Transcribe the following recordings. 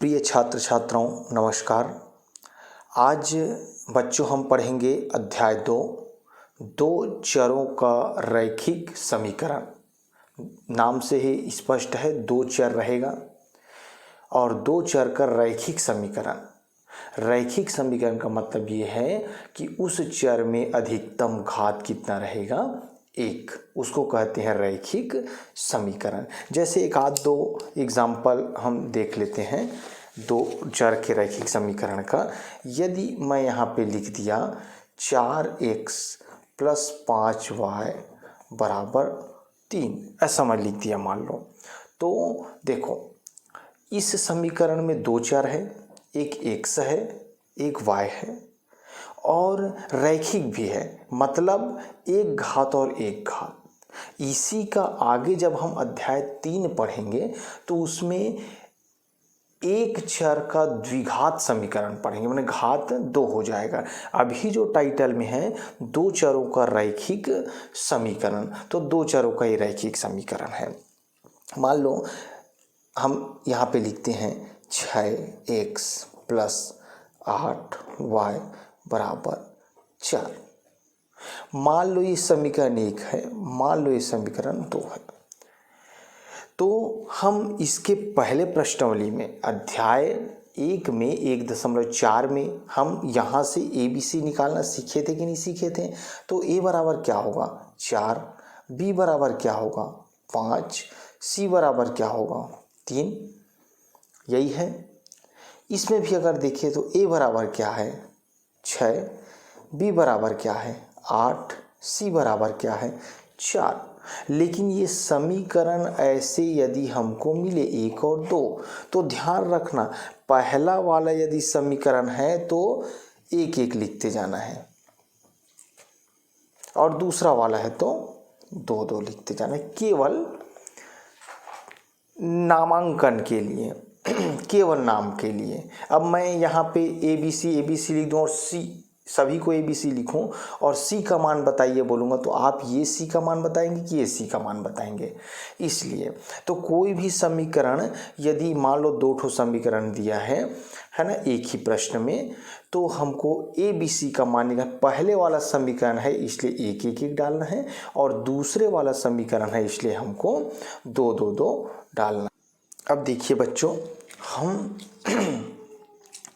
प्रिय छात्र छात्राओं नमस्कार। आज बच्चों हम पढ़ेंगे अध्याय 2 चरों का रैखिक समीकरण। नाम से ही स्पष्ट है, 2 चर रहेगा और 2 चर का रैखिक समीकरण। रैखिक समीकरण का मतलब ये है कि उस चर में अधिकतम घात कितना रहेगा, 1, उसको कहते हैं रैखिक समीकरण। जैसे एक आध दो एग्जाम्पल हम देख लेते हैं 2 चर के रैखिक समीकरण का। यदि मैं यहाँ पे लिख दिया 4x + 5y = 3, ऐसा मैं लिख दिया मान लो, तो देखो इस समीकरण में 2 चर है, एक x है एक y है और रैखिक भी है, मतलब एक घात और एक घात। इसी का आगे जब हम अध्याय 3 पढ़ेंगे तो उसमें एक चर का द्विघात समीकरण पढ़ेंगे, माने घात 2 हो जाएगा। अभी जो टाइटल में है 2 चरों का रैखिक समीकरण, तो 2 चरों का ही रैखिक समीकरण है। मान लो हम यहाँ पे लिखते हैं 6x + 8y = 4। मान लो ये समीकरण 1 है, मान लो ये समीकरण 2 है। तो हम इसके पहले प्रश्नावली में अध्याय 1 में 1.4 में हम यहाँ से ABC निकालना सीखे थे कि नहीं सीखे थे। तो A बराबर क्या होगा 4, B बराबर क्या होगा 5, C बराबर क्या होगा 3, यही है। इसमें भी अगर देखें तो A बराबर क्या है 6, B बराबर क्या है 8, C बराबर क्या है 4। लेकिन ये समीकरण ऐसे यदि हमको मिले 1 और 2, तो ध्यान रखना पहला वाला यदि समीकरण है तो 1 1 लिखते जाना है और दूसरा वाला है तो 2 2 लिखते जाना है, केवल नामांकन के लिए केवल नाम के लिए। अब मैं यहाँ पे ABC लिख दूँ और C, सभी को ABC लिखूं और C का मान बताइए बोलूँगा तो आप ये C का मान बताएंगे कि ये C का मान बताएंगे। इसलिए तो कोई भी समीकरण यदि मान लो 2 ठो समीकरण दिया है ना एक ही प्रश्न में, तो हमको ABC का मान निकालना। पहले वाला समीकरण है इसलिए 1 1 1 डालना है और दूसरे वाला समीकरण है इसलिए हमको 2 2 2 डालना। अब देखिए बच्चों, हम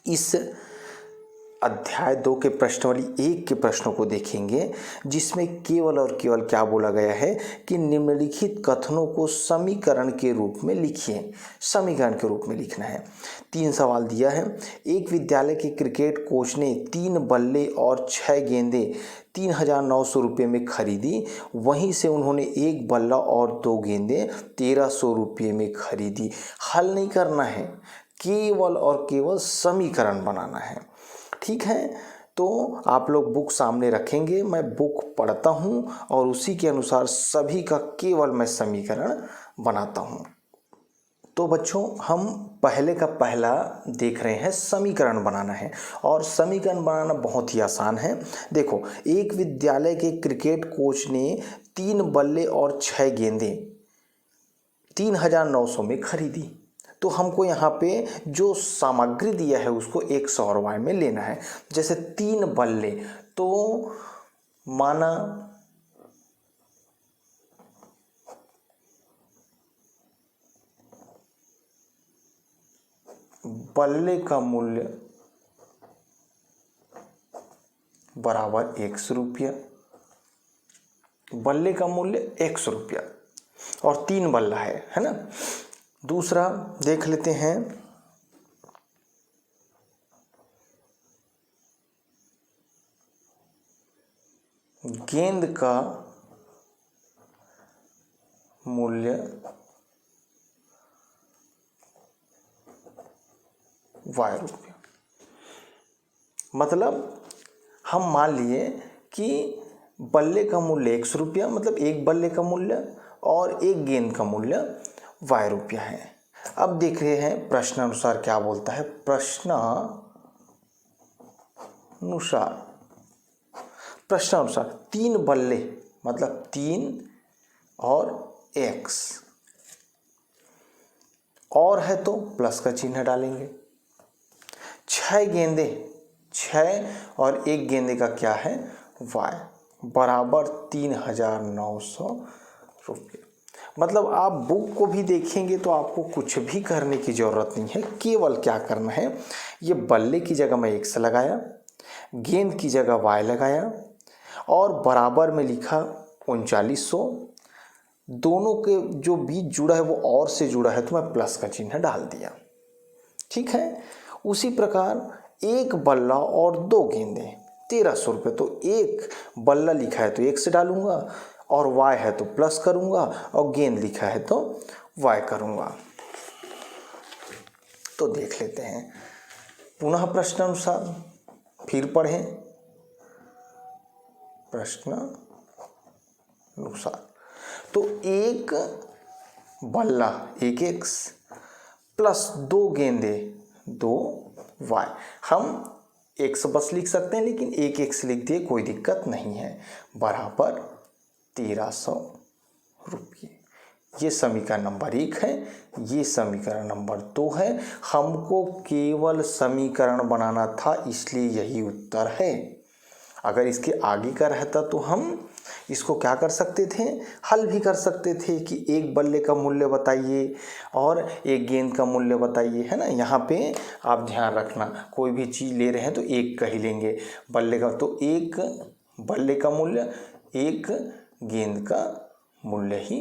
इस अध्याय 2 के प्रश्नावली 1 के प्रश्नों को देखेंगे, जिसमें केवल और केवल क्या बोला गया है कि निम्नलिखित कथनों को समीकरण के रूप में लिखिए। समीकरण के रूप में लिखना है। 3 सवाल दिया है। एक विद्यालय के क्रिकेट कोच ने 3 बल्ले और 6 गेंदें 3,900 रुपये में खरीदी, वहीं से उन्होंने 1 बल्ला और 2 गेंदें 1,300 रुपये में खरीदी। हल नहीं करना है, केवल और केवल समीकरण बनाना है, ठीक है। तो आप लोग बुक सामने रखेंगे, मैं बुक पढ़ता हूँ और उसी के अनुसार सभी का केवल मैं समीकरण बनाता हूँ। तो बच्चों हम पहले का पहला देख रहे हैं, समीकरण बनाना है और समीकरण बनाना बहुत ही आसान है। देखो, एक विद्यालय के क्रिकेट कोच ने 3 बल्ले और 6 गेंदें 3,900 में खरीदी। तो हमको यहाँ पे जो सामग्री दिया है उसको 100 रुपये में लेना है। जैसे 3 बल्ले, तो माना बल्ले का मूल्य बराबर 100 रुपया, बल्ले का मूल्य 100 रुपया और 3 बल्ला है ना। दूसरा देख लेते हैं, गेंद का मूल्य ₹y। मतलब हम मान लिए कि बल्ले का मूल्य 100 रुपया, मतलब एक बल्ले का मूल्य और एक गेंद का मूल्य ₹y है। अब देख रहे हैं प्रश्नानुसार क्या बोलता है। प्रश्नानुसार 3 बल्ले मतलब 3 और x और है तो प्लस का चिन्ह डालेंगे। 6 गेंदे, 6 और 1 गेंदे का क्या है y बराबर 3,900 रुपये। मतलब आप बुक को भी देखेंगे तो आपको कुछ भी करने की ज़रूरत नहीं है, केवल क्या करना है, ये बल्ले की जगह मैं x लगाया, गेंद की जगह y लगाया और बराबर में लिखा 3900, दोनों के जो बीच जुड़ा है वो और से जुड़ा है तो मैं प्लस का चिन्ह डाल दिया। ठीक है। उसी प्रकार एक बल्ला और 2 गेंदे 1,300 रुपये, तो एक बल्ला लिखा है तो 1 से डालूंगा और y है तो प्लस करूंगा और गेंद लिखा है तो y करूंगा। तो देख लेते हैं पुनः प्रश्न अनुसार, फिर पढ़ें प्रश्न अनुसार। तो एक बल्ला 1x प्लस 2 गेंदे 2y, हम x बस लिख सकते हैं लेकिन 1x लिख दिए, कोई दिक्कत नहीं है, बराबर 1,300 रुपये। ये समीकरण नंबर 1 है, ये समीकरण नंबर 2 है। हमको केवल समीकरण बनाना था इसलिए यही उत्तर है। अगर इसके आगे का रहता तो हम इसको क्या कर सकते थे, हल भी कर सकते थे कि एक बल्ले का मूल्य बताइए और एक गेंद का मूल्य बताइए, है ना। यहाँ पे आप ध्यान रखना, कोई भी चीज़ ले रहे हैं तो एक का ही लेंगे, बल्ले का तो एक बल्ले का मूल्य एक गेंद का मूल्य ही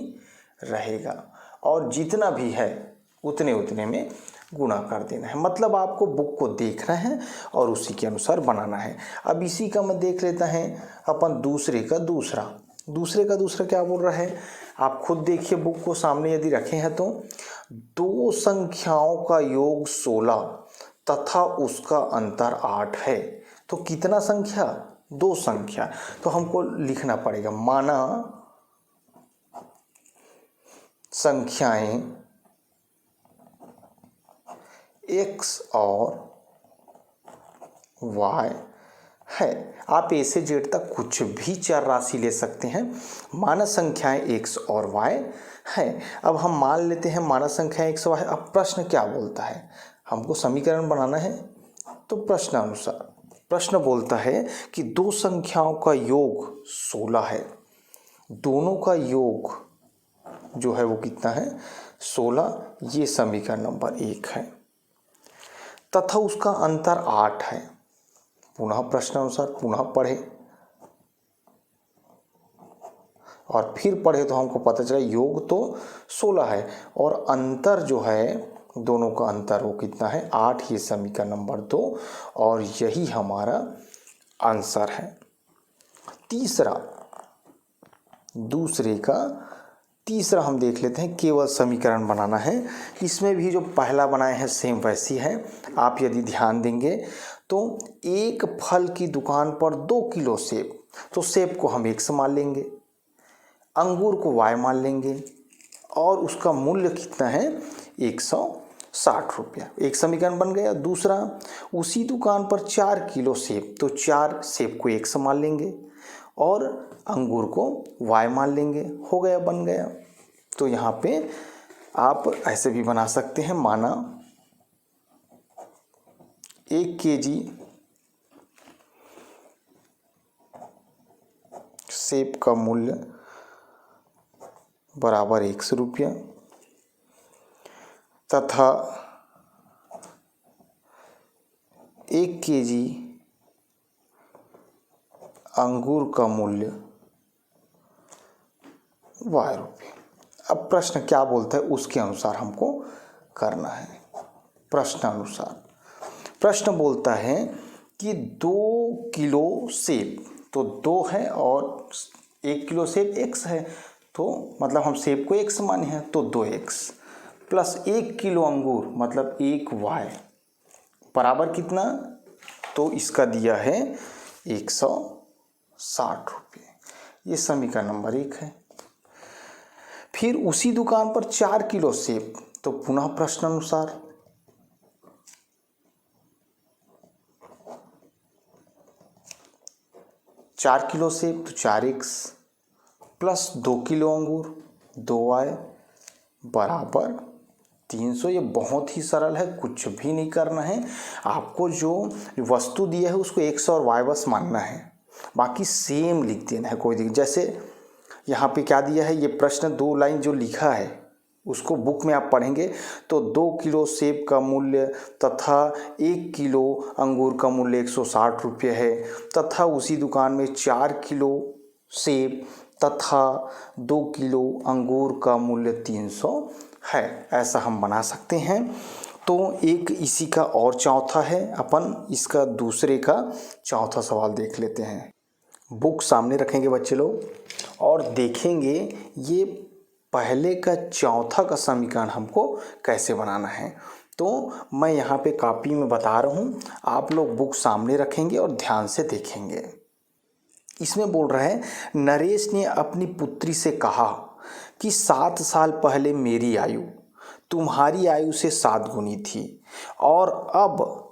रहेगा और जितना भी है उतने उतने में गुणा कर देना है। मतलब आपको बुक को देखना है और उसी के अनुसार बनाना है। अब इसी का मैं देख लेता है अपन दूसरे का दूसरा क्या बोल रहा है, आप खुद देखिए बुक को सामने यदि रखे हैं तो, 2 संख्याओं का योग 16 तथा उसका अंतर 8 है। तो कितना संख्या, 2 संख्या, तो हमको लिखना पड़ेगा माना संख्याएं x और y है। आप ए से जेड तक कुछ भी चर राशि ले सकते हैं। मानक संख्याएं x और y है। अब हम मान लेते हैं मानक संख्याएं x और y। अब प्रश्न क्या बोलता है, हमको समीकरण बनाना है तो प्रश्न अनुसार प्रश्न बोलता है कि 2 संख्याओं का योग 16 है, दोनों का योग जो है वो कितना है 16, ये समीकरण नंबर 1 है, तथा उसका अंतर 8 है। पुनः प्रश्न अनुसार पुनः पढ़े और फिर पढ़े तो हमको पता चला योग तो 16 है और अंतर जो है दोनों का अंतर वो कितना है 8, ये समीकरण नंबर 2 और यही हमारा आंसर है। तीसरा हम देख लेते हैं, केवल समीकरण बनाना है। इसमें भी जो पहला बनाए हैं सेम वैसी है। आप यदि ध्यान देंगे तो एक फल की दुकान पर 2 किलो सेब, तो सेब को हम x मान लेंगे, अंगूर को y मान लेंगे और उसका मूल्य कितना है 160 रुपया। एक समीकरण बन गया। दूसरा, उसी दुकान पर 4 किलो सेब, तो 4 सेब को x मान लेंगे और अंगूर को y मान लेंगे, हो गया, बन गया। तो यहाँ पे आप ऐसे भी बना सकते हैं, माना 1 kg सेब का मूल्य बराबर 100 रुपया तथा 1 kg अंगूर का मूल्य y रुपये। अब प्रश्न क्या बोलता है उसके अनुसार हमको करना है। प्रश्न अनुसार प्रश्न बोलता है कि 2 किलो सेब, तो 2 है और 1 किलो सेब x है, तो मतलब हम सेब को x माने हैं तो 2x प्लस 1 किलो अंगूर मतलब 1y बराबर कितना, तो इसका दिया है 160 रुपये। ये समीकरण नंबर 1 है। फिर उसी दुकान पर 4 किलो सेब, तो पुनः प्रश्न अनुसार 4 किलो सेब तो 4x प्लस 2 किलो अंगूर 2y बराबर 300। ये बहुत ही सरल है, कुछ भी नहीं करना है। आपको जो वस्तु दिया है उसको x और y बस मानना है, बाकी सेम लिख देना है, कोई दिक्कत। जैसे यहाँ पे क्या दिया है, ये प्रश्न 2 लाइन जो लिखा है उसको बुक में आप पढ़ेंगे तो 2 किलो सेब का मूल्य तथा 1 किलो अंगूर का मूल्य 160 रुपये है, तथा उसी दुकान में 4 किलो सेब तथा 2 किलो अंगूर का मूल्य 300 है। ऐसा हम बना सकते हैं। तो एक इसी का और चौथा है, अपन इसका दूसरे का चौथा सवाल देख लेते हैं। बुक सामने रखेंगे बच्चे लोग और देखेंगे ये पहले का चौथा का समीकरण हमको कैसे बनाना है। तो मैं यहाँ पे कॉपी में बता रहा हूँ, आप लोग बुक सामने रखेंगे और ध्यान से देखेंगे। इसमें बोल रहा है, नरेश ने अपनी पुत्री से कहा कि 7 साल पहले मेरी आयु तुम्हारी आयु से 7 गुनी थी और अब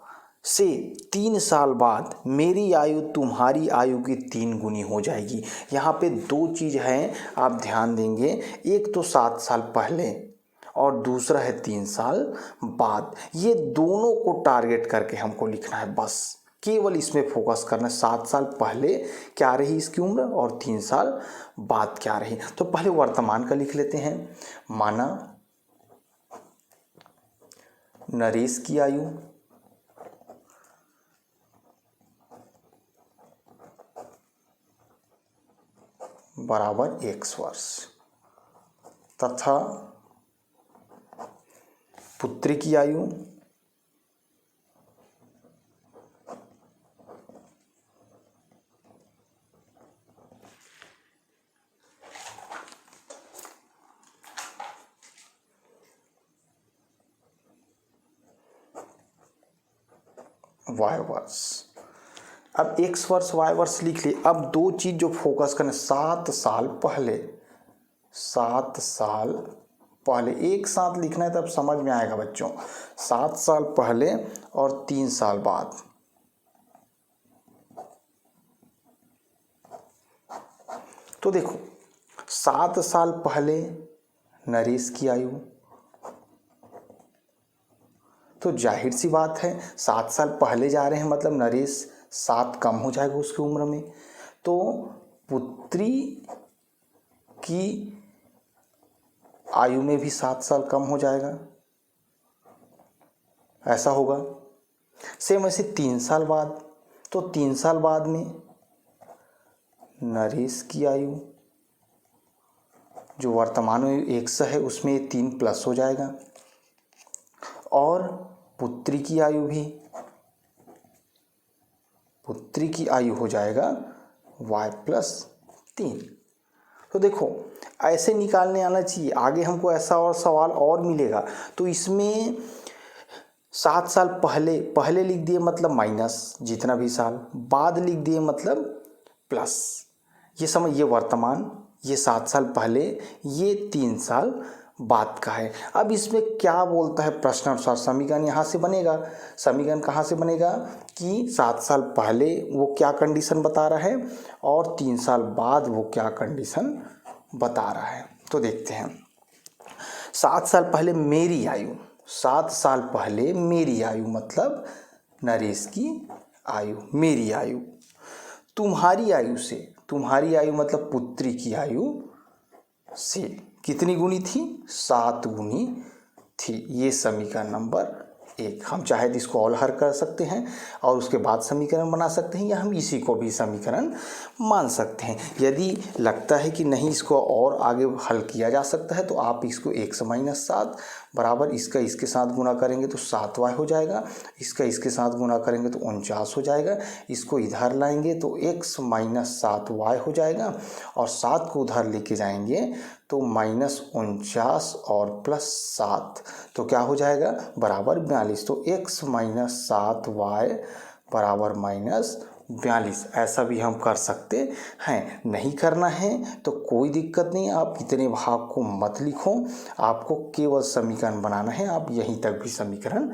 से 3 साल बाद मेरी आयु तुम्हारी आयु की 3 गुनी हो जाएगी। यहाँ पे 2 चीज़ हैं, आप ध्यान देंगे। एक तो 7 साल पहले और दूसरा है 3 साल बाद। ये दोनों को टारगेट करके हमको लिखना है, बस केवल इसमें फोकस करना है। 7 साल पहले क्या रही इसकी उम्र और 3 साल बाद क्या रही। तो पहले वर्तमान का लिख लेते हैं। माना नरेश की आयु बराबर x वर्ष तथा पुत्री की आयु y वर्ष। अब x वर्ष y वर्ष लिख लिए। अब 2 चीज़ जो फोकस करना, 7 साल पहले, 7 साल पहले एक साथ लिखना है तब समझ में आएगा बच्चों। 7 साल पहले और 3 साल बाद। तो देखो 7 साल पहले नरेश की आयु, तो जाहिर सी बात है 7 साल पहले जा रहे हैं मतलब नरेश 7 कम हो जाएगा उसकी उम्र में, तो पुत्री की आयु में भी 7 साल कम हो जाएगा, ऐसा होगा। सेम ऐसे 3 साल बाद, तो 3 साल बाद में नरेश की आयु जो वर्तमान में 100 है उसमें 3 प्लस हो जाएगा और पुत्री की आयु भी, पुत्री की आयु हो जाएगा y प्लस 3। तो देखो ऐसे निकालने आना चाहिए। आगे हमको ऐसा और सवाल और मिलेगा। तो इसमें 7 साल पहले, पहले लिख दिए मतलब माइनस जितना भी साल, बाद लिख दिए मतलब प्लस। ये समझ, ये वर्तमान, ये 7 साल पहले, ये 3 साल बाद का है। अब इसमें क्या बोलता है प्रश्न अनुसार समीकरण यहाँ से बनेगा। समीकरण कहाँ से बनेगा कि 7 साल पहले वो क्या कंडीशन बता रहा है और 3 साल बाद वो क्या कंडीशन बता रहा है। तो देखते हैं। 7 साल पहले मेरी आयु, 7 साल पहले मेरी आयु मतलब नरेश की आयु, मेरी आयु। तुम्हारी आयु से, तुम्हारी आयु मतलब पुत्री की आयु से कितनी गुनी थी, 7 गुनी थी। ये समीकरण नंबर 1। हम चाहे तो इसको और हल कर सकते हैं और उसके बाद समीकरण बना सकते हैं, या हम इसी को भी समीकरण मान सकते हैं। यदि लगता है कि नहीं इसको और आगे हल किया जा सकता है तो आप इसको 1 माइनस 7 बराबर इसका इसके साथ गुणा करेंगे तो 7y हो जाएगा, इसका इसके साथ गुणा करेंगे तो 49 हो जाएगा, इसको इधर लाएंगे तो x माइनस 7y हो जाएगा और 7 को उधर लेके जाएंगे तो माइनस 49 और प्लस 7 तो क्या हो जाएगा बराबर 42। तो x माइनस 7y बराबर माइनस 42, ऐसा भी हम कर सकते हैं। नहीं करना है तो कोई दिक्कत नहीं, आप इतने भाग को मत लिखो, आपको केवल समीकरण बनाना है, आप यहीं तक भी समीकरण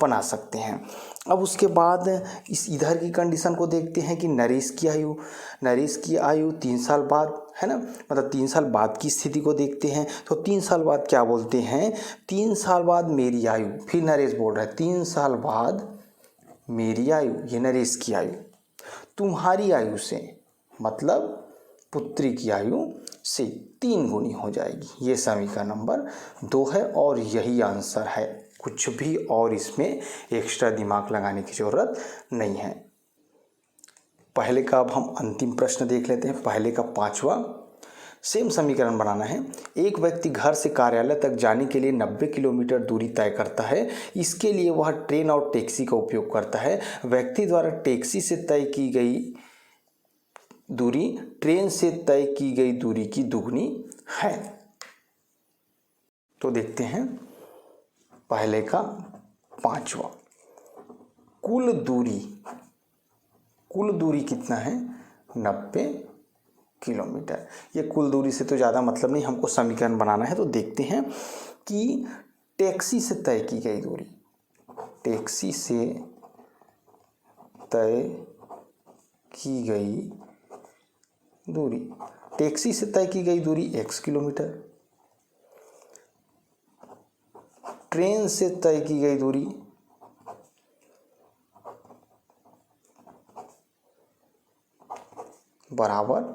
बना सकते हैं। अब उसके बाद इस इधर की कंडीशन को देखते हैं कि नरेश की आयु 3 साल बाद, है ना, मतलब 3 साल बाद की स्थिति को देखते हैं। तो 3 साल बाद क्या बोलते हैं, 3 साल बाद मेरी आयु, फिर नरेश बोल रहा है 3 साल बाद मेरी आयु, ये नरेश की आयु तुम्हारी आयु से, मतलब पुत्री की आयु से 3 गुनी हो जाएगी। ये समीकरण नंबर 2 है और यही आंसर है, कुछ भी और इसमें एक्स्ट्रा दिमाग लगाने की ज़रूरत नहीं है। पहले का अब हम अंतिम प्रश्न देख लेते हैं। पहले का 5वां, सेम समीकरण बनाना है। एक व्यक्ति घर से कार्यालय तक जाने के लिए 90 किलोमीटर दूरी तय करता है। इसके लिए वह ट्रेन और टैक्सी का उपयोग करता है। व्यक्ति द्वारा टैक्सी से तय की गई दूरी ट्रेन से तय की गई दूरी की दुगनी है। तो देखते हैं पहले का 5वां, कुल दूरी कितना है, 90 किलोमीटर। ये कुल दूरी से तो ज़्यादा मतलब नहीं, हमको समीकरण बनाना है। तो देखते हैं कि टैक्सी से तय की गई दूरी, टैक्सी से तय की गई दूरी x किलोमीटर, ट्रेन से तय की गई दूरी बराबर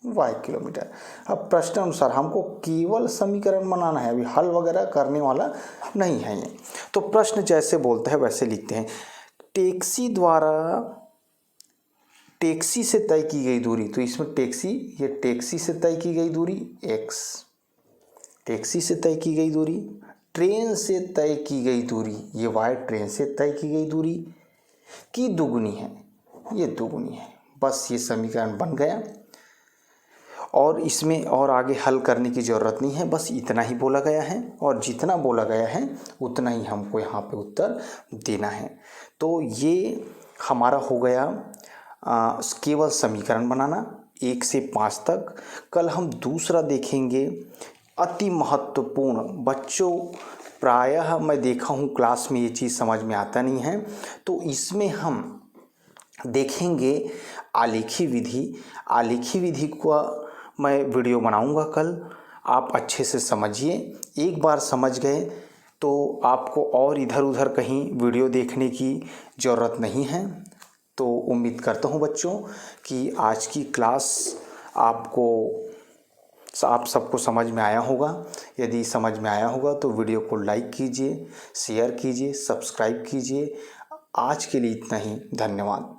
y किलोमीटर। अब प्रश्न अनुसार हमको केवल समीकरण बनाना है, अभी हल वगैरह करने वाला नहीं है ये। तो प्रश्न जैसे बोलता है वैसे लिखते हैं। टैक्सी से तय की गई दूरी, तो इसमें टैक्सी से तय की गई दूरी x, टैक्सी से तय की गई दूरी, ट्रेन से तय की गई दूरी ये y, ट्रेन से तय की गई दूरी की दुगुनी है, ये दुगुनी है। बस ये समीकरण बन गया और इसमें और आगे हल करने की ज़रूरत नहीं है, बस इतना ही बोला गया है और जितना बोला गया है उतना ही हमको यहाँ पे उत्तर देना है। तो ये हमारा हो गया केवल समीकरण बनाना 1 से 5 तक। कल हम दूसरा देखेंगे, अति महत्वपूर्ण। बच्चों प्रायः मैं देखा हूँ क्लास में ये चीज़ समझ में आता नहीं है, तो इसमें हम देखेंगे आलेखी विधि को मैं वीडियो बनाऊंगा कल। आप अच्छे से समझिए, एक बार समझ गए तो आपको और इधर उधर कहीं वीडियो देखने की ज़रूरत नहीं है। तो उम्मीद करता हूँ बच्चों कि आज की क्लास आप सबको समझ में आया होगा। यदि समझ में आया होगा तो वीडियो को लाइक कीजिए, शेयर कीजिए, सब्सक्राइब कीजिए। आज के लिए इतना ही, धन्यवाद।